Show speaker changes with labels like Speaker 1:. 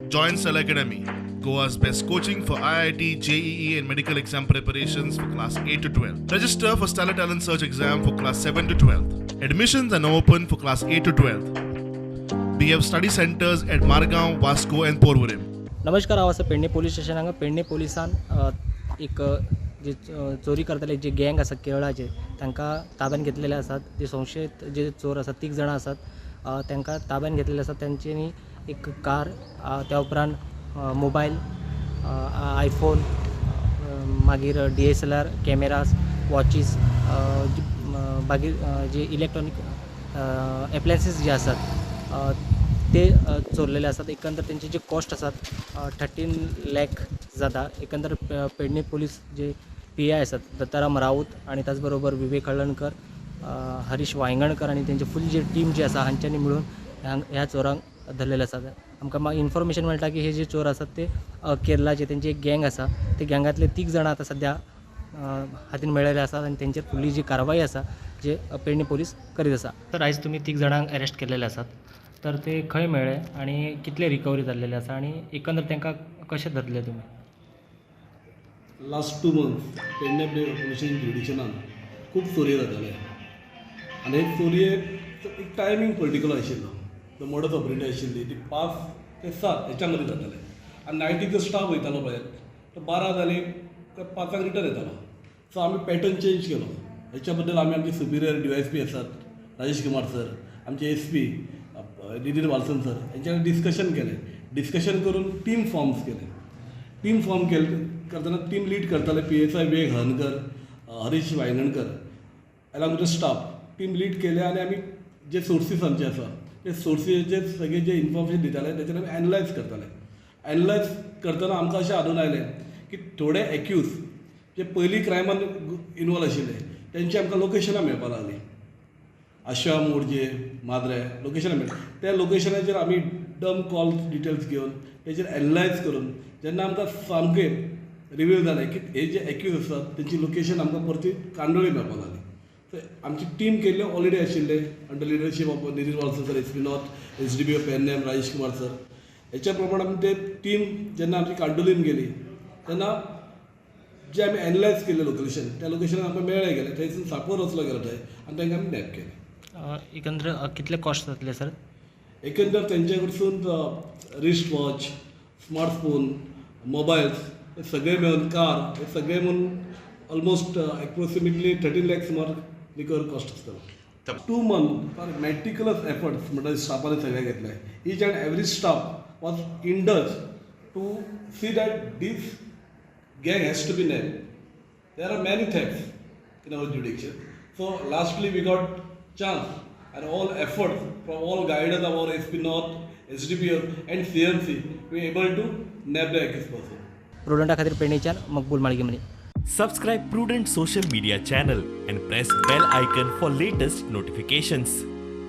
Speaker 1: Join Cell Academy, Goa's best coaching for IIT, JEE, and medical exam preparations for class 8 to 12. Register for Stellar Talent Search exam for class 7 to 12th. Admissions are now open for class 8 to 12th. We have study centers at Margaon, Vasco, and Porvorim.
Speaker 2: नमस्कार. हांव आसा Pedne police station हांगा. पेडणे पोलिसान एक जे चोरी करताले जे गँग आसा केरळाचे तांकां ताब्यात घेतलेले आसात. जे संशयित जे चोर आसात 3 जाणां आसात तांकां ताब्यात घेतलेले आसात. त्यांच्यानी एक कार त्या उपरांत मोबायल आयफोन मागीर DSLR कॅमेराज वॉचीस मागीर जे इलेक्ट्रॉनिक एप्लायन्सीस जे आसात ते चोरलेले आसात. एकंदर त्यांचे जे कॉस्ट आसात 13 लाख जाता. एकंदर पेडणे पोलीस जे PI आसात दत्ताराम राऊत आणि त्याचबरोबर विवेक हळणकर, हरीश वांयगणकर आणि त्यांची फुल जी टीम जी आसा हांच्यांनी मिळून ह्या चोरांक धरलेले आसात. आमकां इन्फॉर्मेशन मेळटा की हे जे चोर आसात ते केरळाचे त्यांची एक गँग आसा. ते गँगातले 3 जाणां आतां सध्या हातीन मेळ्ळेले आसात आणि त्यांचेर फुडली जी कारवाई आसा जे पेडणे पोलीस करीत आसा. तर आयज तुमी 3 जाणांक अरेस्ट केलेले आसात. तर ते खंय मेळ्ळे आणि कितले रिकवरी जाल्लेले आसा आणि एकंदर तांकां कशें धरले तुमी?
Speaker 3: लास्ट 2 मंथ्स पेडणे पोलीस ज्युडिशनान खूब चोरी जाताले आनी हे चोरयेक एक टायमींग पर्टिक्युलर आशिल्लो. जो मोडस ऑपरेटी आशिल्ली ती 5 ते 7 हेच्या मदीं जाताले आनी नायटीक जो स्टाफ वयतालो पळय तो 12 जाली ते 5 रिटर्न येतालो. सो आमी पॅटर्न चेंज केलो. हेच्या बद्दल आमी आमचे सुपिरियर DYSP आसात राजेश कुमार सर, आमचे SP नितीन वालसन सर हेंच्या डिस्कशन केलें. डिस्कशन करून टीम फॉर्म्स केले. टीम फॉर्म करतना टीम लीड करताले PSI Vivek Halankar, Harish Vayangankar along with the staff. Team lead केले आनी आमी जे सोर्सीस आमचे आसा ते सोर्सीचे सगळे जे इन्फॉर्मेशन दिताले तेचेर आमी एनालायज करताले. एनालायज करतना आमकां अशें आढळून आयलें की थोडे एक्यूज जे पयलीं क्रायमान इनवॉल्व आशिल्ले तेंची आमकां लोकेशनां मेळपाक लागलीं. आशा मोरजे माद्रे लोकेशनां मेळटा. त्या लोकेशनाचेर आमी डम कॉल डिटेल्स घेवन तेचेर एनालायज करून जेन्ना आमकां सामकें रिवील जालें की हे जे एक्यूज आसात तेंची लोकेशन आमकां परती कांदोळी मेळपाक लागली. सो आमची टीम केल्ले ऑलरेडी आशिल्ले under leadership of Nitin Walson sir, SP north, SDPO Pernem Rajesh Kumar sir. हेच्या प्रमाणे आमी ते टीम जेन्ना आमची कांडोलीन गेली तेन्ना जे आमी एनालायज केल्ले लोकेशन त्या लोकेशनार आमकां मेळ्ळे गेले. थंयसून सांपवर वचलो गेलो थंय आनी तांकां आमी नॅप केले.
Speaker 2: एकंदर कितले कॉस्ट जातले सर?
Speaker 3: एकंदर तेंचे कडसून रिस्ट वॉच, स्मार्टफोन, मोबायल्स हे सगळे मेळून कार हे सगळे मेळून ऑलमोस्ट एप्रोक्सिमेटली 13 लाख सुमार रिकवर कॉस्ट आसतलो. 2 मंथ फॉर मेटिक्युलस एफर्ट्स म्हणटा स्टाफान सगळे घेतले. Each and every staff was indulge to see that these gang has to be named. There are many thefts in our jurisdiction. So lastly we got chance and all efforts from all guidance of our SP North, SDPO and CMC we were able to nab the accused person.
Speaker 2: प्रुडंटा खातीर पेडणेच्यान मकबूल माळगेमणी.
Speaker 4: Subscribe Prudent social media channel and press bell icon for latest notifications.